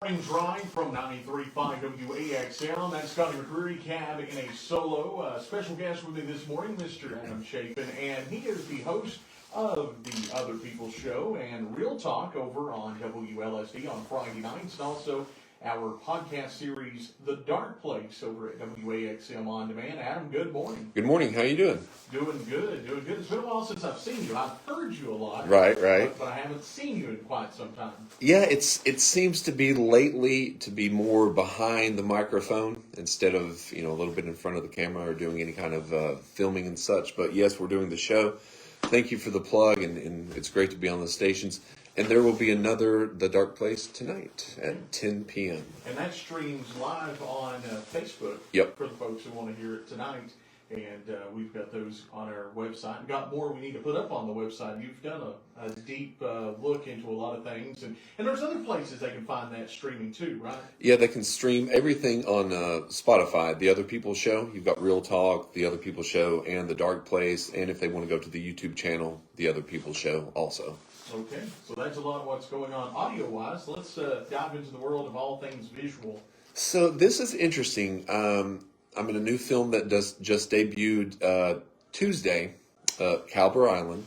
Morning's Ride from 93.5 WAXM. That's Scotty McCreary, Cab in a solo. Special guest with me this morning, Mr. Adam Chapin, and he is the host of the Other People Show and Real Talk over on WLSD on Friday nights, and also our podcast series, The Dark Place, over at WAXM On Demand. Adam, good morning. Good morning. How you doing? Doing good. It's been a while since I've seen you. I've heard you a lot. Right. But I haven't seen you in quite some time. Yeah, it seems to be lately to be more behind the microphone instead of, a little bit in front of the camera or doing any kind of filming and such. But yes, we're doing the show. Thank you for the plug, and it's great to be on the stations. And there will be another The Dark Place tonight at 10 p.m. And that streams live on Facebook. Yep. For the folks who want to hear it tonight. And we've got those on our website. And got more we need to put up on the website. You've done a deep look into a lot of things. And there's other places they can find that streaming too, right? Yeah, they can stream everything on Spotify. The Other People Show. You've got Real Talk, The Other People Show, and The Dark Place. And if they want to go to the YouTube channel, The Other People Show also. Okay, so that's a lot of what's going on audio-wise. Let's dive into the world of all things visual. So this is interesting. I'm in a new film that just debuted Tuesday, Calber Island,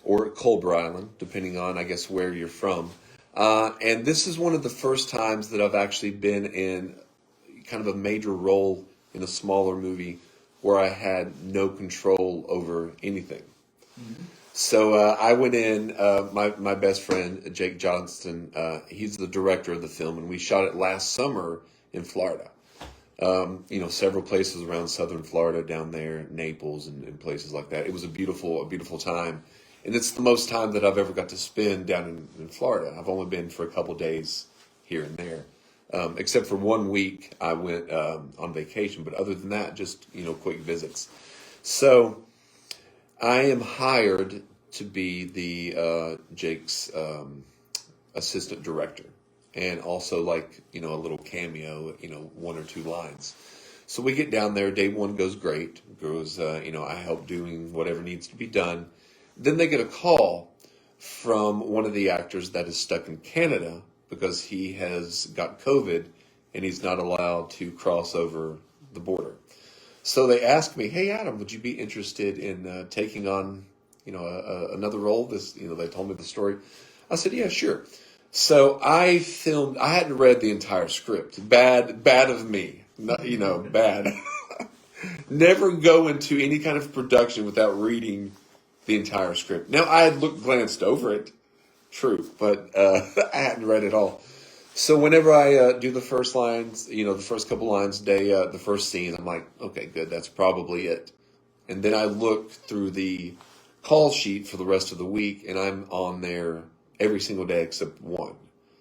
or Calber Island, depending on, I guess, where you're from. And this is one of the first times that I've actually been in kind of a major role in a smaller movie where I had no control over anything. Mm-hmm. So I went in, my best friend, Jake Johnston, he's the director of the film, and we shot it last summer in Florida. Several places around southern Florida, down there, Naples and places like that. It was a beautiful time. And it's the most time that I've ever got to spend down in Florida. I've only been for a couple days here and there. Except for 1 week I went on vacation, but other than that, just, quick visits. So I am hired to be the Jake's assistant director, and also a little cameo, 1 or 2 lines. So we get down there. Day one goes great. I help doing whatever needs to be done. Then they get a call from one of the actors that is stuck in Canada because he has got COVID and he's not allowed to cross over the border. So they asked me, "Hey, Adam, would you be interested in taking on, another role?" They told me the story. I said, "Yeah, sure." So I filmed. I hadn't read the entire script. Bad of me. Bad. Never go into any kind of production without reading the entire script. Now I had glanced over it, true, but I hadn't read it all. So whenever I do the first lines, the first couple lines, the first scene, I'm like, okay, good, that's probably it. And then I look through the call sheet for the rest of the week, and I'm on there every single day except one.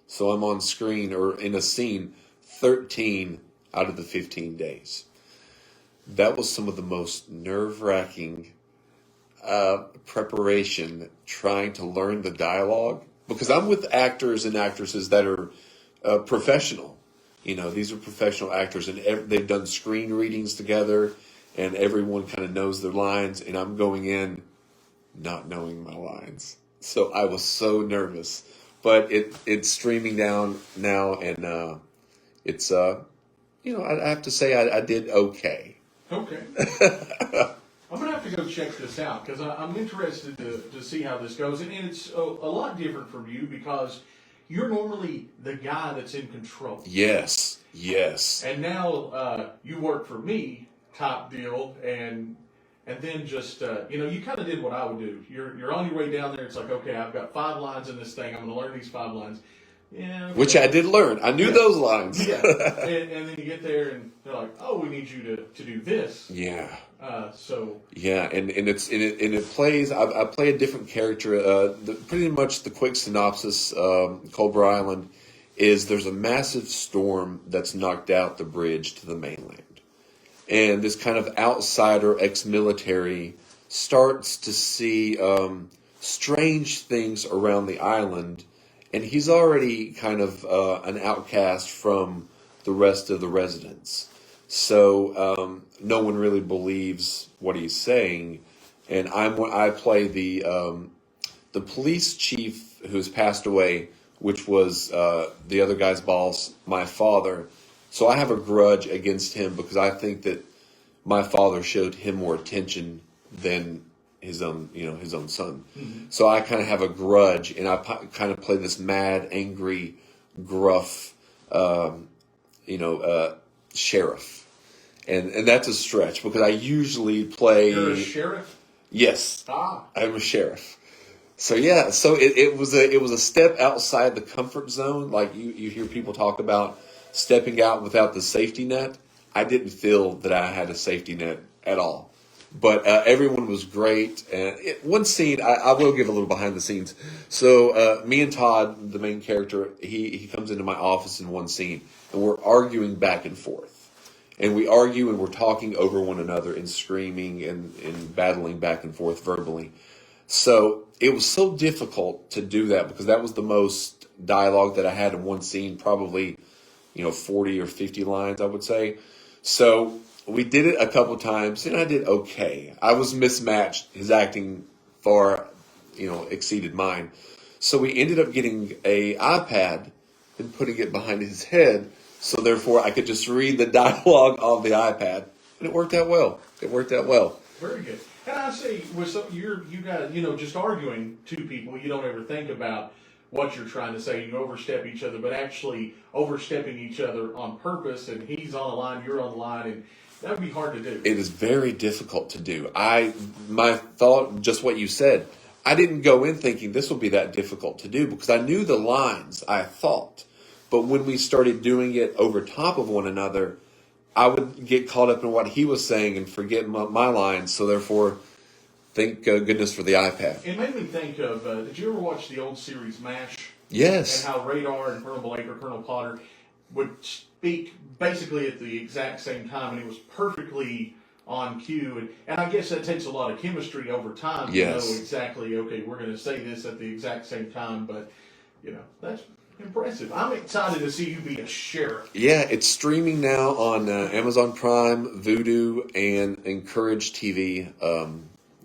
So I'm on screen or in a scene 13 out of the 15 days. That was some of the most nerve-wracking preparation, trying to learn the dialogue, because I'm with actors and actresses that are professional. These are professional actors, and they've done screen readings together, and everyone kind of knows their lines, and I'm going in not knowing my lines. So I was so nervous, but it's streaming down now, and it's I have to say I did okay. Okay. I'm going to have to go check this out because I'm interested to see how this goes. And it's a lot different from you because you're normally the guy that's in control. Yes. And now you work for me, top deal, and then just, you kind of did what I would do. You're on your way down there. It's like, okay, I've got 5 lines in this thing. I'm going to learn these 5 lines. Yeah. Okay. Which I did learn. I knew those lines. Yeah. And then you get there and they're like, oh, we need you to do this. Yeah. Yeah, and it plays. I play a different character. Pretty much the quick synopsis. Calber Island is there's a massive storm that's knocked out the bridge to the mainland, and this kind of outsider, ex-military, starts to see strange things around the island, and he's already kind of an outcast from the rest of the residents. So no one really believes what he's saying, and I play the police chief who's passed away which was the other guy's boss, my father. So I have a grudge against him because I think that my father showed him more attention than his own son. Mm-hmm. So I kind of have a grudge, and I kind of play this mad, angry, gruff, sheriff, and that's a stretch because I usually play. You're a sheriff? Yes, I'm a sheriff. So yeah, so it was a step outside the comfort zone. Like you hear people talk about stepping out without the safety net. I didn't feel that I had a safety net at all. But everyone was great. One scene, I will give a little behind the scenes. So me and Todd, the main character, he comes into my office in one scene, and we're arguing back and forth. And we argue and we're talking over one another and screaming and battling back and forth verbally. So it was so difficult to do that because that was the most dialogue that I had in one scene, probably 40 or 50 lines, I would say. So we did it a couple times, and I did okay. I was mismatched. His acting far, exceeded mine. So we ended up getting a iPad and putting it behind his head, so therefore I could just read the dialogue on the iPad, and it worked out well. Very good. And I say, you got just arguing two people. You don't ever think about what you're trying to say. You overstep each other, but actually overstepping each other on purpose, and he's on the line, you're on the line, and that would be hard to do. It is very difficult to do. My thought, just what you said, I didn't go in thinking this will be that difficult to do because I knew the lines, I thought. But when we started doing it over top of one another, I would get caught up in what he was saying and forget my lines. So therefore, thank goodness for the iPad. It made me think of, did you ever watch the old series MASH? Yes. And how Radar and Colonel Blake or Colonel Potter would speak basically at the exact same time, and it was perfectly on cue. And I guess that takes a lot of chemistry over time to know exactly, okay, we're going to say this at the exact same time, but, that's impressive. I'm excited to see you be a sheriff. Yeah, it's streaming now on Amazon Prime, Vudu, and Encourage TV.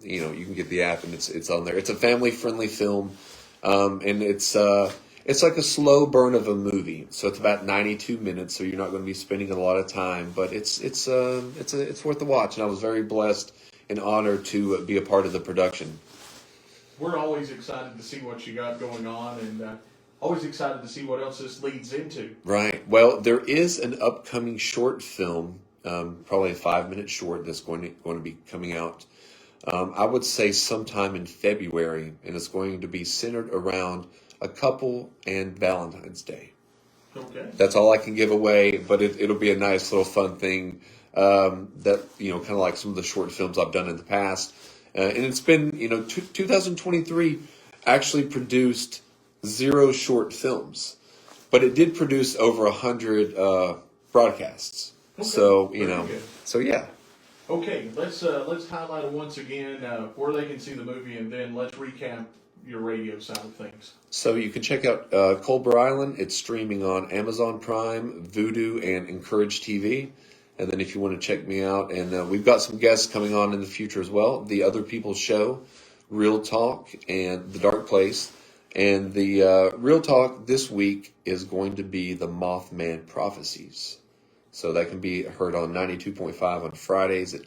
You can get the app, and it's on there. It's a family-friendly film, and it's like a slow burn of a movie. So it's about 92 minutes, so you're not going to be spending a lot of time, but it's worth the watch. And I was very blessed and honored to be a part of the production. We're always excited to see what you got going on, and always excited to see what else this leads into. Right. Well, there is an upcoming short film, probably a 5-minute short that's going to be coming out. I would say sometime in February, and it's going to be centered around a couple and Valentine's Day. Okay. That's all I can give away, but it'll be a nice little fun thing that, kind of like some of the short films I've done in the past. And it's been, 2023 actually produced 0 short films, but it did produce over 100 broadcasts. Okay. So yeah. Okay, let's highlight it once again where they can see the movie, and then let's recap your radio side of things. So you can check out Calber Island. It's streaming on Amazon Prime, Vudu, and Encourage TV. And then if you want to check me out, and we've got some guests coming on in the future as well. The Other People Show, Real Talk, and The Dark Place. And the Real Talk this week is going to be the Mothman Prophecies. So that can be heard on 92.5 on Fridays at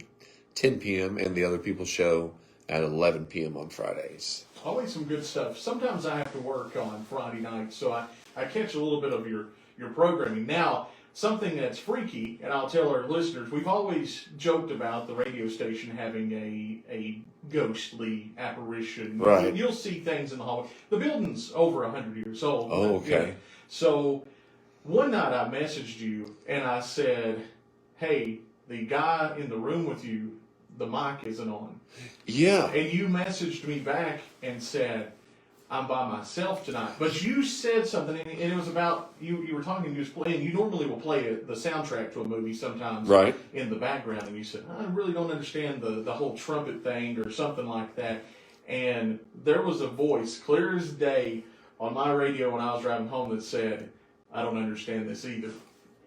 10 p.m. and The Other People Show at 11 p.m. on Fridays. Always some good stuff. Sometimes I have to work on Friday nights, so I catch a little bit of your programming. Now, something that's freaky, and I'll tell our listeners, we've always joked about the radio station having a ghostly apparition. Right. You'll see things in the hallway. The building's over 100 years old. Oh, okay. Yeah. So one night I messaged you, and I said, hey, the guy in the room with you, the mic isn't on. Yeah. And you messaged me back and said, I'm by myself tonight. But you said something, and it was about, you were talking, you was playing, you normally will play the soundtrack to a movie sometimes right in the background, and you said, I really don't understand the whole trumpet thing or something like that. And there was a voice, clear as day, on my radio when I was driving home that said, I don't understand this either.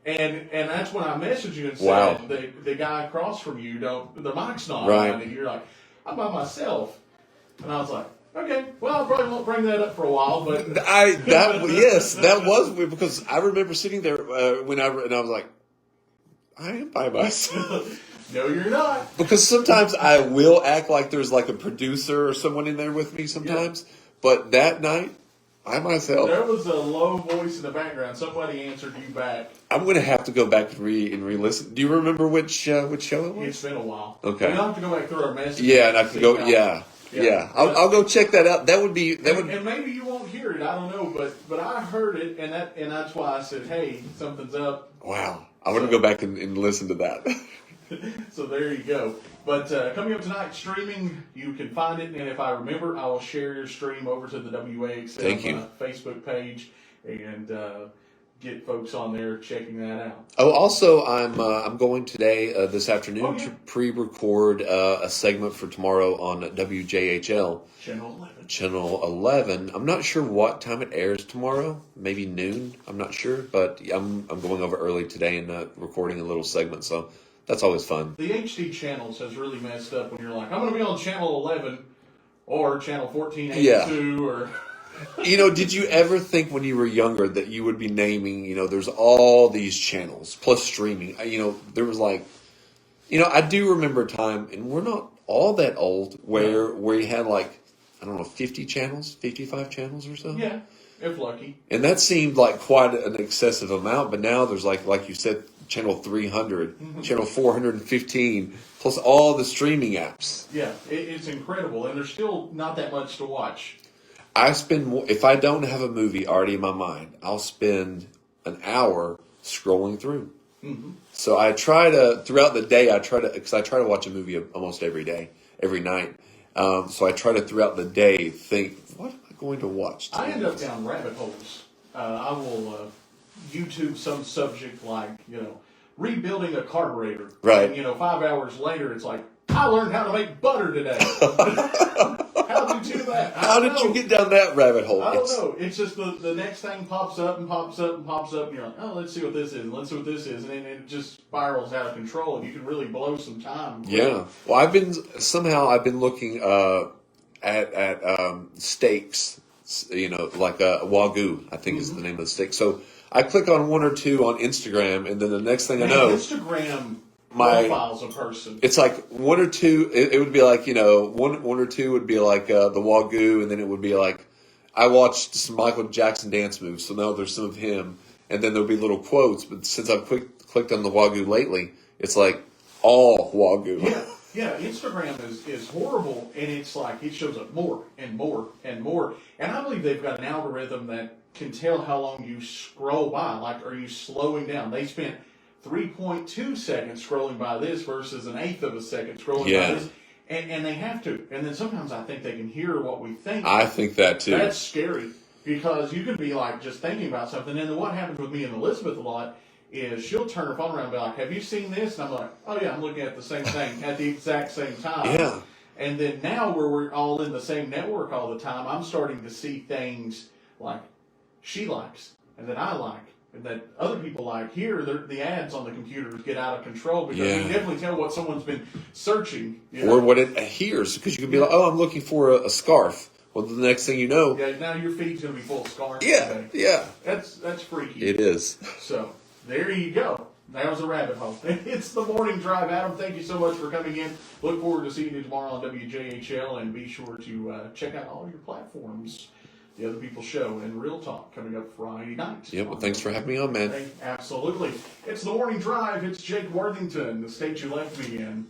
And that's when I messaged you and said, wow. the guy across from you, the mic's not right. on, and you're like, I'm by myself. And I was like, Okay, well, I probably won't bring that up for a while, but Yes, that was weird because I remember sitting there and I was like, I am by myself. No, you're not. Because sometimes I will act like there's like a producer or someone in there with me sometimes, but that night, I myself. There was a low voice in the background. Somebody answered you back. I'm going to have to go back and re-listen. Do you remember which show it was? It's been a while. Okay. We'll have to go back through our messages. Yeah, and I can go. Yeah. I'll go check that out. That would be. And maybe you won't hear it. I don't know, but I heard it, and that's why I said, "Hey, something's up." Wow. I want to go back and listen to that. So there you go. But coming up tonight, streaming, you can find it, and if I remember, I will share your stream over to the WAXM Facebook page and get folks on there checking that out. Oh, also, I'm going today, this afternoon, to pre-record a segment for tomorrow on WJHL. Channel 11. I'm not sure what time it airs tomorrow. Maybe noon. I'm not sure, but I'm going over early today and recording a little segment. So. That's always fun. The HD channels has really messed up when you're like, I'm going to be on channel 11 or channel 1482 or... Did you ever think when you were younger that you would be naming, there's all these channels plus streaming. There was like, I do remember a time, and we're not all that old, where you had like, I don't know, 50 channels, 55 channels or so. Yeah, if lucky. And that seemed like quite an excessive amount, but now there's like you said, channel 300, channel 415, plus all the streaming apps. Yeah, it's incredible, and there's still not that much to watch. I spend more, if I don't have a movie already in my mind, I'll spend an hour scrolling through. Mm-hmm. So I try to, throughout the day, because I try to watch a movie almost every day, every night. So I try to, throughout the day, think, what am I going to watch today? I end up down rabbit holes. I will... YouTube some subject like, rebuilding a carburetor. Right. And, 5 hours later, it's like, I learned how to make butter today. How did you do that? How did you get down that rabbit hole? I don't know. It's just the next thing pops up and pops up and pops up, and you're like, oh, let's see what this is, and let's see what this is, and then it just spirals out of control, and you can really blow some time. Yeah. Well, I've been looking at steaks, like Wagyu, I think is the name of the steak. So I click on one or two on Instagram, and then the next thing I know, Instagram profiles a person. It's like one or two. It would be like one or two would be like the Wagyu, and then it would be like I watched some Michael Jackson dance moves, so now there's some of him, and then there'll be little quotes. But since I've clicked on the Wagyu lately, it's like all Wagyu. Yeah. Instagram is horrible, and it's like it shows up more and more and more. And I believe they've got an algorithm that can tell how long you scroll by. Like, are you slowing down? They spent 3.2 seconds scrolling by this versus an eighth of a second scrolling by this. And they have to. And then sometimes I think they can hear what we think. I think that too. That's scary because you can be like just thinking about something. And then what happens with me and Elizabeth a lot is she'll turn her phone around and be like, have you seen this? And I'm like, oh yeah, I'm looking at the same thing at the exact same time. Yeah. And then now where we're all in the same network all the time, I'm starting to see things like she likes and that I like and that other people like. Here, the ads on the computers get out of control because you can definitely tell what someone's been searching. Or what it hears, because you can be like, oh, I'm looking for a scarf. Well, the next thing you know... Yeah, now your feed's going to be full of scarves. Yeah. That's freaky. It is. So, there you go. That was a rabbit hole. It's the morning drive. Adam, thank you so much for coming in. Look forward to seeing you tomorrow on WJHL, and be sure to check out all your platforms. The Other People Show and Real Talk coming up Friday night. Yeah, well, thanks for having me on, man. Absolutely. It's the morning drive. It's Jake Worthington, the state you left me in.